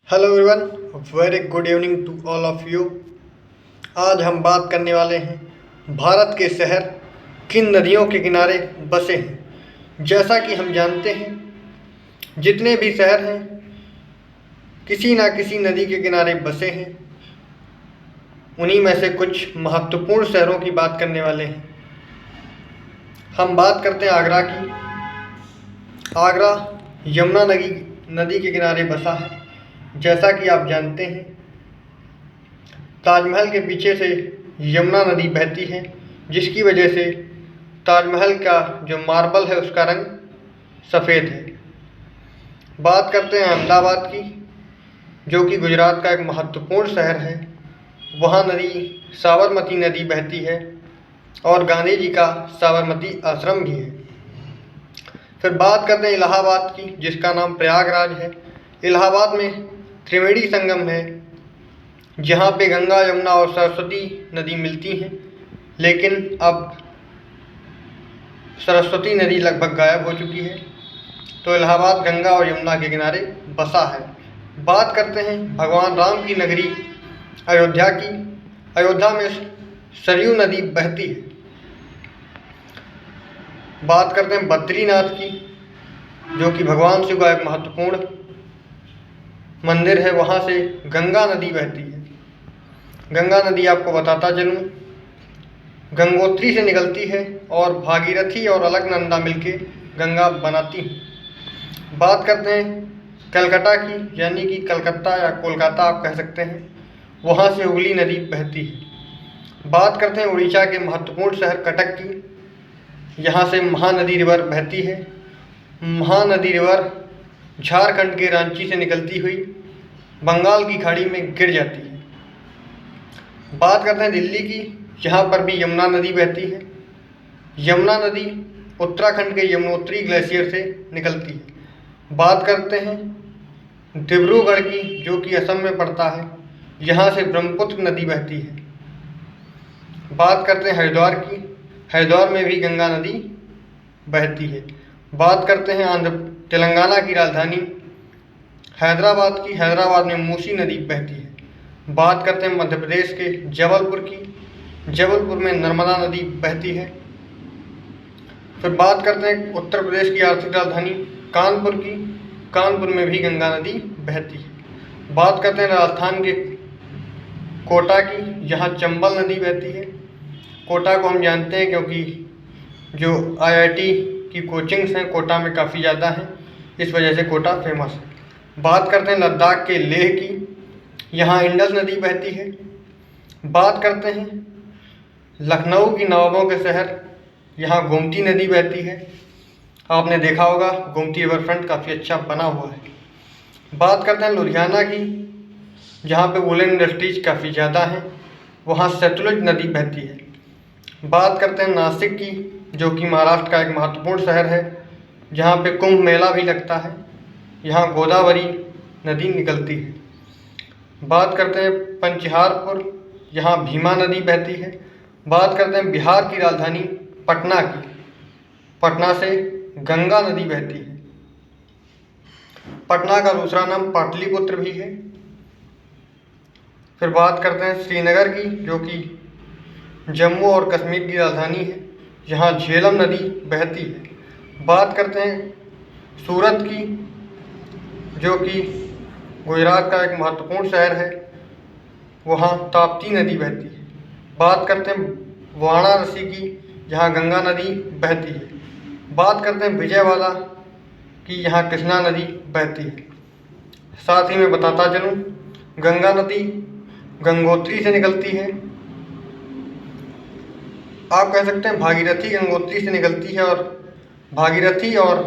Hello everyone, very good evening to all of you. आज हम बात करने वाले हैं भारत के शहर किन नदियों के किनारे बसे हैं। जैसा कि हम जानते हैं, जितने भी शहर हैं किसी ना किसी नदी के किनारे बसे हैं। उन्हीं में से कुछ महत्वपूर्ण शहरों की बात करने वाले हैं। हम बात करते हैं आगरा की। आगरा यमुना नदी के किनारे बसा है। जैसा कि आप जानते हैं, ताजमहल के पीछे से यमुना नदी बहती है, जिसकी वजह से ताजमहल का जो मार्बल है उसका रंग सफ़ेद है। बात करते हैं अहमदाबाद की, जो कि गुजरात का एक महत्वपूर्ण शहर है। वहाँ साबरमती नदी बहती है और गांधी जी का साबरमती आश्रम भी है। फिर बात करते हैं इलाहाबाद की, जिसका नाम प्रयागराज है। इलाहाबाद में त्रिवेणी संगम है, जहाँ पे गंगा, यमुना और सरस्वती नदी मिलती हैं। लेकिन अब सरस्वती नदी लगभग गायब हो चुकी है, तो इलाहाबाद गंगा और यमुना के किनारे बसा है। बात करते हैं भगवान राम की नगरी अयोध्या की। अयोध्या में सरयू नदी बहती है। बात करते हैं बद्रीनाथ की, जो कि भगवान शिव का एक महत्वपूर्ण मंदिर है। वहाँ से गंगा नदी बहती है। गंगा नदी आपको बताता चलूँ, गंगोत्री से निकलती है और भागीरथी और अलकनंदा मिलके गंगा बनाती हैं। बात करते हैं कलकत्ता की, यानी कि कलकत्ता या कोलकाता आप कह सकते हैं। वहाँ से हुगली नदी बहती है। बात करते हैं उड़ीसा के महत्वपूर्ण शहर कटक की। यहाँ से महानदी रिवर बहती है। महानदी रिवर झारखंड के रांची से निकलती हुई बंगाल की खाड़ी में गिर जाती है। बात करते हैं दिल्ली की, यहाँ पर भी यमुना नदी बहती है। यमुना नदी उत्तराखंड के यमुनोत्री ग्लेशियर से निकलती है। बात करते हैं डिब्रूगढ़ की, जो कि असम में पड़ता है। यहाँ से ब्रह्मपुत्र नदी बहती है। बात करते हैं हरिद्वार की। हरिद्वार में भी गंगा नदी बहती है। बात करते हैं तेलंगाना की राजधानी हैदराबाद की। हैदराबाद में मूसी नदी बहती है। बात करते हैं मध्य प्रदेश के जबलपुर की। जबलपुर में नर्मदा नदी बहती है। फिर बात करते हैं उत्तर प्रदेश की आर्थिक राजधानी कानपुर की। कानपुर में भी गंगा नदी बहती है। बात करते हैं राजस्थान के कोटा की, जहाँ चंबल नदी बहती है। कोटा को हम जानते हैं क्योंकि जो IIT की कोचिंग्स हैं कोटा में काफ़ी ज़्यादा हैं, इस वजह से कोटा फेमस है। बात करते हैं लद्दाख के लेह की, यहाँ इंडस नदी बहती है। बात करते हैं लखनऊ की नवाबों के शहर, यहाँ गोमती नदी बहती है। आपने देखा होगा गोमती रिवर फ्रंट काफ़ी अच्छा बना हुआ है। बात करते हैं लुधियाना की, जहाँ पे वुलन इंडस्ट्रीज काफ़ी ज़्यादा हैं। वहाँ सतलुज नदी बहती है। बात करते हैं नासिक की, जो कि महाराष्ट्र का एक महत्वपूर्ण शहर है, जहाँ पे कुंभ मेला भी लगता है। यहाँ गोदावरी नदी निकलती है। बात करते हैं पंचहारपुर, यहाँ भीमा नदी बहती है। बात करते हैं बिहार की राजधानी पटना की। पटना से गंगा नदी बहती है। पटना का दूसरा नाम पाटलिपुत्र भी है। फिर बात करते हैं श्रीनगर की, जो कि जम्मू और कश्मीर की राजधानी है। यहाँ झेलम नदी बहती है। बात करते हैं सूरत की, जो कि गुजरात का एक महत्वपूर्ण शहर है। वहाँ ताप्ती नदी बहती है। बात करते हैं वाराणसी की, जहाँ गंगा नदी बहती है। बात करते हैं विजयवाड़ा की, यहाँ कृष्णा नदी बहती है। साथ ही मैं बताता चलूँ, गंगा नदी गंगोत्री से निकलती है। आप कह सकते हैं भागीरथी गंगोत्री से निकलती है, और भागीरथी और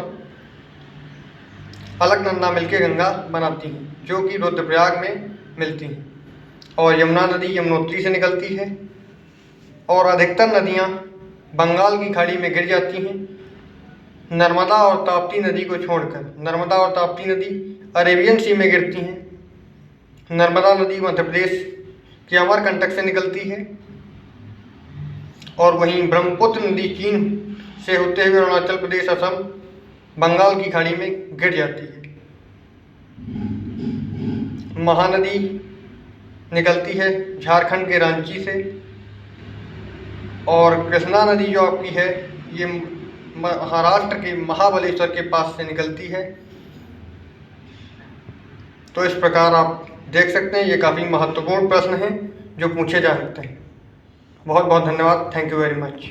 अलकनंदा मिलकर गंगा बनाती हैं, जो कि रुद्रप्रयाग में मिलती हैं। और यमुना नदी यमुनोत्री से निकलती है। और अधिकतर नदियाँ बंगाल की खाड़ी में गिर जाती हैं, नर्मदा और ताप्ती नदी को छोड़कर। नर्मदा और ताप्ती नदी अरेबियन सी में गिरती हैं। नर्मदा नदी मध्य प्रदेश के अमरकंटक से निकलती है, और वहीं ब्रह्मपुत्र नदी चीन से होते हुए अरुणाचल प्रदेश, असम, बंगाल की खाड़ी में गिर जाती है। महानदी निकलती है झारखंड के रांची से, और कृष्णा नदी जो आपकी है ये महाराष्ट्र के महाबलेश्वर के पास से निकलती है। तो इस प्रकार आप देख सकते हैं, ये काफ़ी महत्वपूर्ण प्रश्न हैं जो पूछे जा सकते हैं। बहुत बहुत धन्यवाद। Thank you very much.